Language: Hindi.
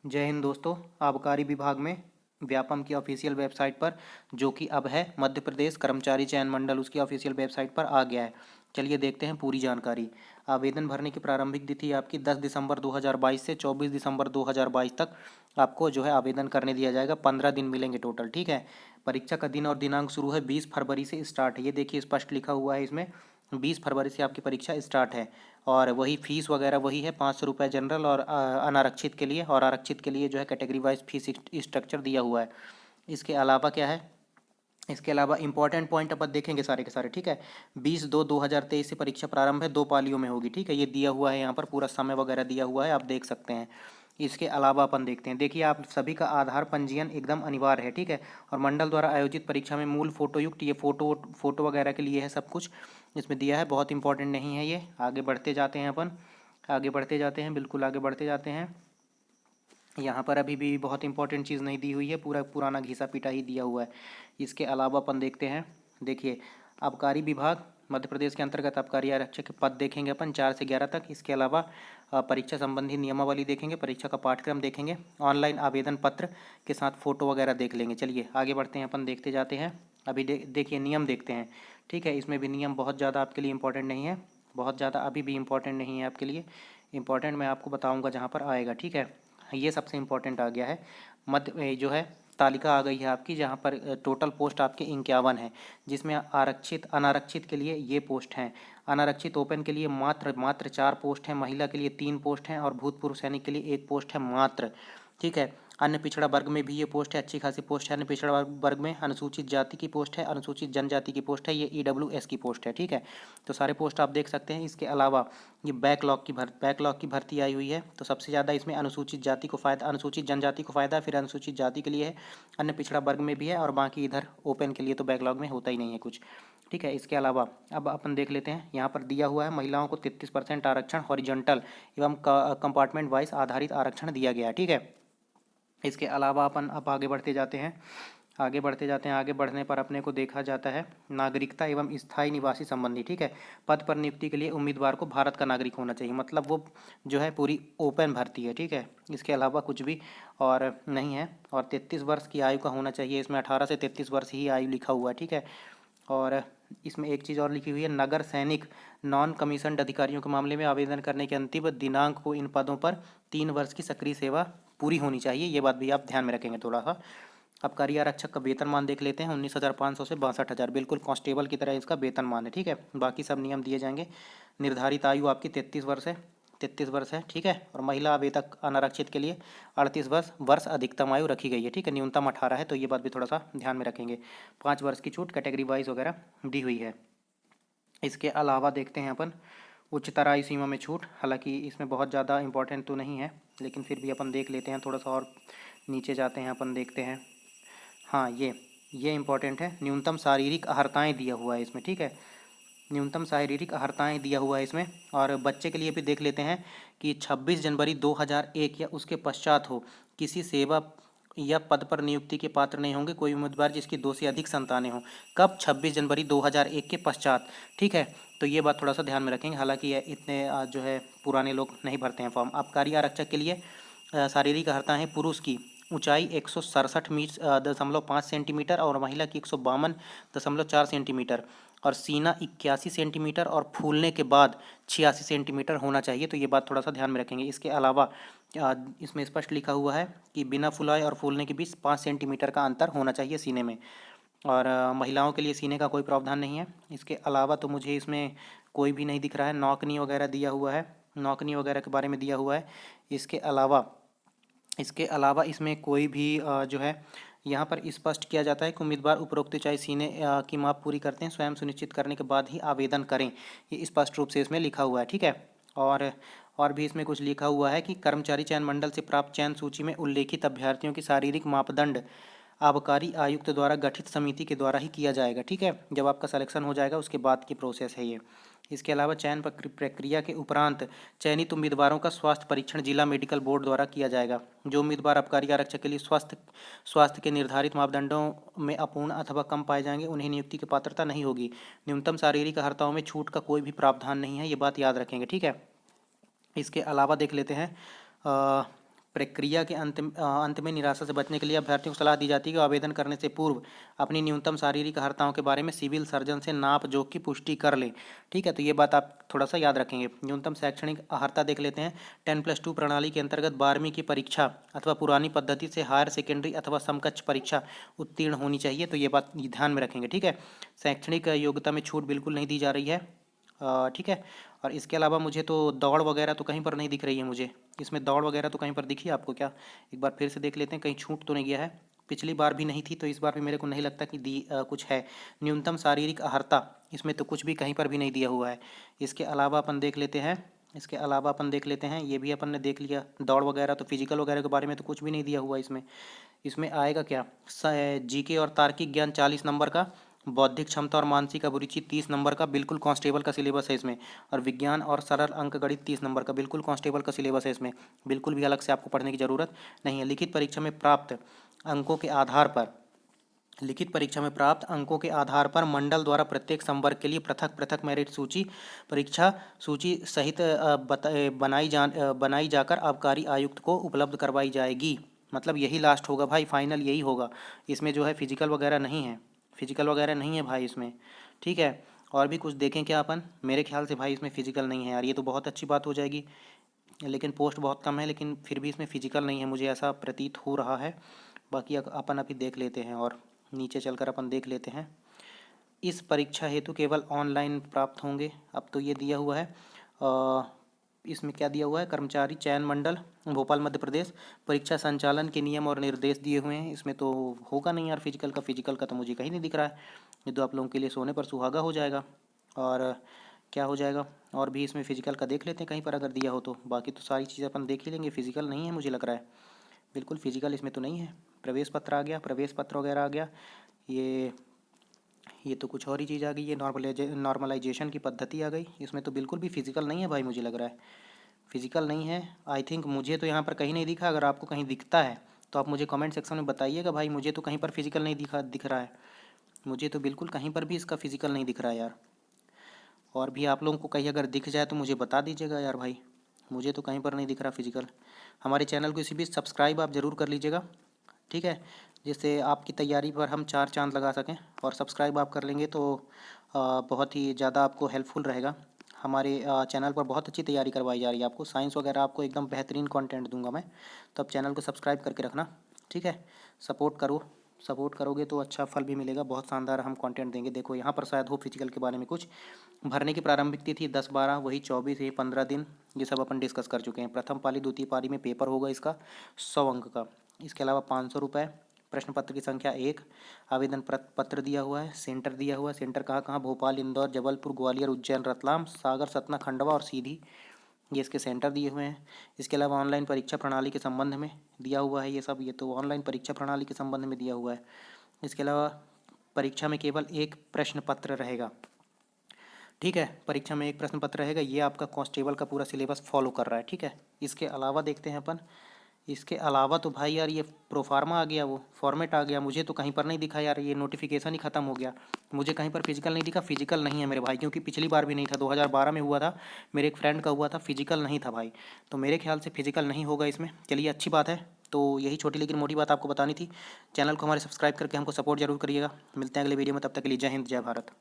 जय हिंद दोस्तों। आबकारी विभाग में व्यापम की ऑफिशियल वेबसाइट पर, जो कि अब है मध्य प्रदेश कर्मचारी चयन मंडल, उसकी ऑफिशियल वेबसाइट पर आ गया है। चलिए देखते हैं पूरी जानकारी। आवेदन भरने की प्रारंभिक तिथि आपकी 10 दिसंबर 2022 से 24 दिसंबर 2022 तक आपको जो है आवेदन करने दिया जाएगा। 15 दिन मिलेंगे टोटल, ठीक है। परीक्षा का दिन और दिनांक शुरू है 20 फरवरी से स्टार्ट है। ये देखिए स्पष्ट लिखा हुआ है इसमें, 20 फरवरी से आपकी परीक्षा स्टार्ट है। और वही फीस वगैरह वही है, 500 रुपये जनरल और अनारक्षित के लिए, और आरक्षित के लिए जो है कैटेगरी वाइज फीस स्ट्रक्चर दिया हुआ है। इसके अलावा क्या है, इसके अलावा इंपॉर्टेंट पॉइंट अपन देखेंगे सारे के सारे, ठीक है। 20-2-2023 से परीक्षा प्रारंभ है, 2 पालियों में होगी, ठीक है। ये दिया हुआ है यहाँ पर, पूरा समय वगैरह दिया हुआ है, आप देख सकते हैं। इसके अलावा अपन देखते हैं, देखिए आप सभी का आधार पंजीयन एकदम अनिवार्य है, ठीक है। और मंडल द्वारा आयोजित परीक्षा में मूल फोटो युक्त, ये फोटो वगैरह के लिए है सब कुछ इसमें दिया है, बहुत इंपॉर्टेंट नहीं है ये। आगे बढ़ते जाते हैं अपन, आगे बढ़ते जाते हैं, बिल्कुल आगे बढ़ते जाते हैं। यहाँ पर अभी भी बहुत इंपॉर्टेंट चीज़ नहीं दी हुई है, पूरा पुराना घिसा पीटा ही दिया हुआ है। इसके अलावा अपन देखते हैं, देखिए आबकारी विभाग मध्य प्रदेश के अंतर्गत आबकारी आरक्षक के पद देखेंगे अपन 4 से 11 तक। इसके अलावा परीक्षा संबंधी नियमावली देखेंगे, परीक्षा का पाठ्यक्रम देखेंगे, ऑनलाइन आवेदन पत्र के साथ फ़ोटो वगैरह देख लेंगे। चलिए आगे बढ़ते हैं, अपन देखते जाते हैं। अभी देखिए नियम देखते हैं, ठीक है। इसमें भी नियम बहुत ज़्यादा आपके लिए इंपॉर्टेंट नहीं है, बहुत ज़्यादा अभी भी इंपॉर्टेंट नहीं है आपके लिए। इंपॉर्टेंट मैं आपको बताऊँगा जहाँ पर आएगा, ठीक है। ये सबसे इम्पोर्टेंट आ गया है। मध्य जो है तालिका आ गई है आपकी, जहाँ पर टोटल पोस्ट आपके 51 है, जिसमें आरक्षित अनारक्षित के लिए ये पोस्ट हैं। अनारक्षित ओपन के लिए मात्र 4 पोस्ट हैं, महिला के लिए 3 पोस्ट हैं, और भूतपूर्व सैनिक के लिए 1 पोस्ट है मात्र, ठीक है। अन्य पिछड़ा वर्ग में भी ये पोस्ट है, अच्छी खासी पोस्ट है। अन्य पिछड़ा वर्ग में अनुसूचित जाति की पोस्ट है, अनुसूचित जनजाति की पोस्ट है, ये EWS की पोस्ट है, ठीक है। तो सारे पोस्ट आप देख सकते हैं। इसके अलावा ये बैकलॉग की भर्ती आई हुई है, तो सबसे ज़्यादा इसमें अनुसूचित जाति को फ़ायदा, अनुसूचित जनजाति को फ़ायदा, फिर अनुसूचित जाति के लिए है, अन्य पिछड़ा वर्ग में भी है, और बाकी इधर ओपन के लिए तो बैकलॉग में होता ही नहीं है कुछ, ठीक है। इसके अलावा अब अपन देख लेते हैं, यहाँ पर दिया हुआ है महिलाओं को 33% आरक्षण, हॉरिजॉन्टल एवं कंपार्टमेंट वाइज आधारित आरक्षण दिया गया है, ठीक है। इसके अलावा अपन अब आगे बढ़ते जाते हैं, आगे बढ़ते जाते हैं। आगे बढ़ने पर अपने को देखा जाता है नागरिकता एवं स्थायी निवासी संबंधी, ठीक है। पद पर नियुक्ति के लिए उम्मीदवार को भारत का नागरिक होना चाहिए, मतलब वो जो है पूरी ओपन भर्ती है, ठीक है। इसके अलावा कुछ भी और नहीं है। और 33 वर्ष की आयु का होना चाहिए, इसमें 18 से 33 वर्ष ही आयु लिखा हुआ है, ठीक है। और इसमें एक चीज़ और लिखी हुई है, नगर सैनिक नॉन कमीशन्ड अधिकारियों के मामले में आवेदन करने के अंतिम दिनांक को इन पदों पर 3 वर्ष की सक्रिय सेवा पूरी होनी चाहिए। ये बात भी आप ध्यान में रखेंगे थोड़ा सा। आबकारी आरक्षक का वेतनमान देख लेते हैं, 19,500 से 62,000, बिल्कुल कांस्टेबल की तरह इसका वेतनमान है, ठीक है। बाकी सब नियम दिए जाएंगे। निर्धारित आयु आपकी 33 वर्ष है, 33 वर्ष है, ठीक है। और महिला आवेदक अनारक्षित के लिए 38 वर्ष अधिकतम आयु रखी गई है, ठीक है। न्यूनतम 18 है, तो ये बात भी थोड़ा सा ध्यान में रखेंगे। 5 वर्ष की छूट कैटेगरी वाइज वगैरह दी हुई है। इसके अलावा देखते हैं अपन उच्चतर आयु सीमा में छूट, हालांकि इसमें बहुत ज़्यादा इंपॉर्टेंट तो नहीं है, लेकिन फिर भी अपन देख लेते हैं थोड़ा सा और नीचे जाते हैं, अपन देखते हैं। हाँ ये इम्पोर्टेंट है, न्यूनतम शारीरिक अहर्ताएँ दिया हुआ है इसमें, ठीक है। न्यूनतम शारीरिक अहर्ताएँ दिया हुआ है इसमें। और बच्चे के लिए भी देख लेते हैं कि 26 जनवरी 2001 या उसके पश्चात हो, किसी सेवा या पद पर नियुक्ति के पात्र नहीं होंगे कोई उम्मीदवार जिसकी 2 से अधिक संतानें हों। कब? 26 जनवरी 2001 के पश्चात, ठीक है। तो ये बात थोड़ा सा ध्यान में रखेंगे, हालांकि ये इतने जो है पुराने लोग नहीं भरते हैं फॉर्म। आबकारी आरक्षक के लिए शारीरिक अहर्ता है, पुरुष की ऊंचाई 167.5 सेंटीमीटर और महिला की 152.4 सेंटीमीटर, और सीना 81 सेंटीमीटर और फूलने के बाद 86 सेंटीमीटर होना चाहिए। तो ये बात थोड़ा सा ध्यान में रखेंगे। इसके अलावा इसमें स्पष्ट लिखा हुआ है कि बिना फुलाए और फूलने के बीच 5 सेंटीमीटर का अंतर होना चाहिए सीने में, और महिलाओं के लिए सीने का कोई प्रावधान नहीं है। इसके अलावा तो मुझे इसमें कोई भी नहीं दिख रहा है, नौकनी वगैरह दिया हुआ है, नौकनी वगैरह के बारे में दिया हुआ है। इसके अलावा इसमें कोई भी जो है यहाँ पर स्पष्ट किया जाता है कि उम्मीदवार उपरोक्त ऊंचाई सीने की माप पूरी करते हैं स्वयं सुनिश्चित करने के बाद ही आवेदन करें, ये स्पष्ट रूप से इसमें लिखा हुआ है, ठीक है। और भी इसमें कुछ लिखा हुआ है कि कर्मचारी चयन मंडल से प्राप्त चयन सूची में उल्लेखित अभ्यर्थियों की शारीरिक मापदंड आबकारी आयुक्त द्वारा गठित समिति के द्वारा ही किया जाएगा, ठीक है। जब आपका सिलेक्शन हो जाएगा उसके बाद की प्रोसेस है ये। इसके अलावा चयन प्रक्रिया के उपरांत चयनित उम्मीदवारों का स्वास्थ्य परीक्षण जिला मेडिकल बोर्ड द्वारा किया जाएगा। जो उम्मीदवार आबकारी आरक्षक के लिए स्वास्थ्य के निर्धारित मापदंडों में अपूर्ण अथवा कम पाए जाएंगे उन्हें नियुक्ति की पात्रता नहीं होगी। न्यूनतम शारीरिक अहर्ताओं में छूट का कोई भी प्रावधान नहीं है, ये बात याद रखेंगे, ठीक है। इसके अलावा देख लेते हैं प्रक्रिया के अंत में निराशा से बचने के लिए अभ्यर्थियों को सलाह दी जाती है कि आवेदन करने से पूर्व अपनी न्यूनतम शारीरिक अर्हताओं के बारे में सिविल सर्जन से नाप जोख की पुष्टि कर लें। ठीक है, तो ये बात आप थोड़ा सा याद रखेंगे। न्यूनतम शैक्षणिक अर्हता देख लेते हैं। 10+2 प्रणाली के अंतर्गत 12वीं की परीक्षा अथवा पुरानी पद्धति से हायर सेकेंडरी अथवा समकक्ष परीक्षा उत्तीर्ण होनी चाहिए, तो ये बात ध्यान में रखेंगे। ठीक है, शैक्षणिक योग्यता में छूट बिल्कुल नहीं दी जा रही है। ठीक है, और इसके अलावा मुझे तो दौड़ वगैरह तो कहीं पर नहीं दिख रही है मुझे। इसमें दौड़ वगैरह तो कहीं पर दिखी है आपको क्या? एक बार फिर से देख लेते हैं, कहीं छूट तो नहीं गया है। पिछली बार भी नहीं थी, तो इस बार भी मेरे को नहीं लगता कि कुछ है। न्यूनतम शारीरिक अर्हता, इसमें तो कुछ भी कहीं पर भी नहीं दिया हुआ है। इसके अलावा अपन देख लेते हैं, ये भी अपन ने देख लिया। दौड़ वगैरह तो फिजिकल वगैरह के बारे में तो कुछ भी नहीं दिया हुआ इसमें। इसमें आएगा क्या? जीके और तार्किक ज्ञान 40 नंबर का, बौद्धिक क्षमता और मानसिक अभिरुचि 30 नंबर का, बिल्कुल कांस्टेबल का सिलेबस है इसमें। और विज्ञान और सरल अंक गणित 30 नंबर का, बिल्कुल कांस्टेबल का सिलेबस है इसमें। बिल्कुल भी अलग से आपको पढ़ने की ज़रूरत नहीं है। लिखित परीक्षा में प्राप्त अंकों के आधार पर मंडल द्वारा प्रत्येक संवर्ग के लिए पृथक पृथक मेरिट सूची, परीक्षा सूची सहित बनाई जाकर आबकारी आयुक्त को उपलब्ध करवाई जाएगी। मतलब यही लास्ट होगा भाई, फाइनल यही होगा। इसमें जो है फिजिकल वगैरह नहीं है, भाई इसमें। ठीक है, और भी कुछ देखें क्या अपन? मेरे ख्याल से भाई इसमें फिजिकल नहीं है यार, ये तो बहुत अच्छी बात हो जाएगी। लेकिन पोस्ट बहुत कम है, लेकिन फिर भी इसमें फिजिकल नहीं है, मुझे ऐसा प्रतीत हो रहा है। बाकी अपन अभी देख लेते हैं और नीचे चलकर अपन देख लेते हैं। इस परीक्षा हेतु केवल ऑनलाइन प्राप्त होंगे। अब तो ये दिया हुआ है, इसमें क्या दिया हुआ है? कर्मचारी चयन मंडल भोपाल मध्य प्रदेश, परीक्षा संचालन के नियम और निर्देश दिए हुए हैं। इसमें तो होगा नहीं यार फिजिकल का तो मुझे कहीं नहीं दिख रहा है। ये तो आप लोगों के लिए सोने पर सुहागा हो जाएगा। और क्या हो जाएगा? और भी इसमें फिजिकल का देख लेते हैं कहीं पर अगर दिया हो तो। बाकी तो सारी चीज़ें अपन देख ही लेंगे। फिजिकल नहीं है मुझे लग रहा है, बिल्कुल फिजिकल इसमें तो नहीं है। प्रवेश पत्र आ गया, प्रवेश पत्र वगैरह आ गया। ये तो कुछ और ही चीज़ आ गई, ये नॉर्मलाइजेशन की पद्धति आ गई। इसमें तो बिल्कुल भी फिजिकल नहीं है भाई, मुझे लग रहा है फिजिकल नहीं है। आई थिंक मुझे तो यहाँ पर कहीं नहीं दिखा। अगर आपको कहीं दिखता है तो आप मुझे कमेंट सेक्शन में बताइएगा भाई। मुझे तो कहीं पर फिजिकल नहीं दिख रहा है। मुझे तो बिल्कुल कहीं पर भी इसका फिजिकल नहीं दिख रहा है यार। और भी आप लोगों को कहीं अगर दिख जाए तो मुझे बता दीजिएगा यार भाई। मुझे तो कहीं पर नहीं दिख रहा फिजिकल। हमारे चैनल को इसी बीच सब्सक्राइब आप ज़रूर कर लीजिएगा। ठीक है, जिससे आपकी तैयारी पर हम 4 चांद लगा सकें। और सब्सक्राइब आप कर लेंगे तो बहुत ही ज़्यादा आपको हेल्पफुल रहेगा। हमारे चैनल पर बहुत अच्छी तैयारी करवाई जा रही है आपको। साइंस वगैरह आपको एकदम बेहतरीन कंटेंट दूंगा मैं। तो आप चैनल को सब्सक्राइब करके रखना। ठीक है, सपोर्ट करोगे तो अच्छा फल भी मिलेगा। बहुत शानदार हम कंटेंट देंगे। देखो यहाँ पर शायद हो फिजिकल के बारे में कुछ। भरने की प्रारंभिक तिथि 10/12, वही 24 ये 15 दिन, ये सब अपन डिस्कस कर चुके हैं। प्रथम पाली द्वितीय पाली में पेपर होगा इसका 100 अंक का। इसके अलावा 500 रुपये। प्रश्न पत्र की संख्या 1। आवेदन पत्र दिया हुआ है। सेंटर दिया हुआ है। सेंटर कहाँ भोपाल, इंदौर, जबलपुर, ग्वालियर, उज्जैन, रतलाम, सागर, सतना, खंडवा और सीधी, ये इसके सेंटर दिए हुए हैं। इसके अलावा ऑनलाइन परीक्षा प्रणाली के संबंध में दिया हुआ है ये सब। ये तो ऑनलाइन परीक्षा प्रणाली के संबंध में दिया हुआ है। इसके अलावा परीक्षा में केवल एक प्रश्न पत्र रहेगा। ठीक है, परीक्षा में एक प्रश्न पत्र रहेगा। ये आपका कांस्टेबल का पूरा सिलेबस फॉलो कर रहा है। ठीक है, इसके अलावा देखते हैं अपन। इसके अलावा तो भाई यार ये प्रोफार्मा आ गया, वो फॉर्मेट आ गया। मुझे तो कहीं पर नहीं दिखा यार, ये नोटिफिकेशन ही ख़त्म हो गया। मुझे कहीं पर फिजिकल नहीं दिखा। फिजिकल नहीं है मेरे भाई, क्योंकि पिछली बार भी नहीं था। 2012 में हुआ था, मेरे एक फ्रेंड का हुआ था, फिजिकल नहीं था भाई। तो मेरे ख्याल से फिजिकल नहीं होगा इसमें। चलिए अच्छी बात है। तो यही छोटी लेकिन मोटी बात आपको बतानी थी। चैनल को हमारे सब्सक्राइब करके हमको सपोर्ट जरूर करिएगा। मिलते हैं अगले वीडियो में, तब तक के लिए जय हिंद जय भारत।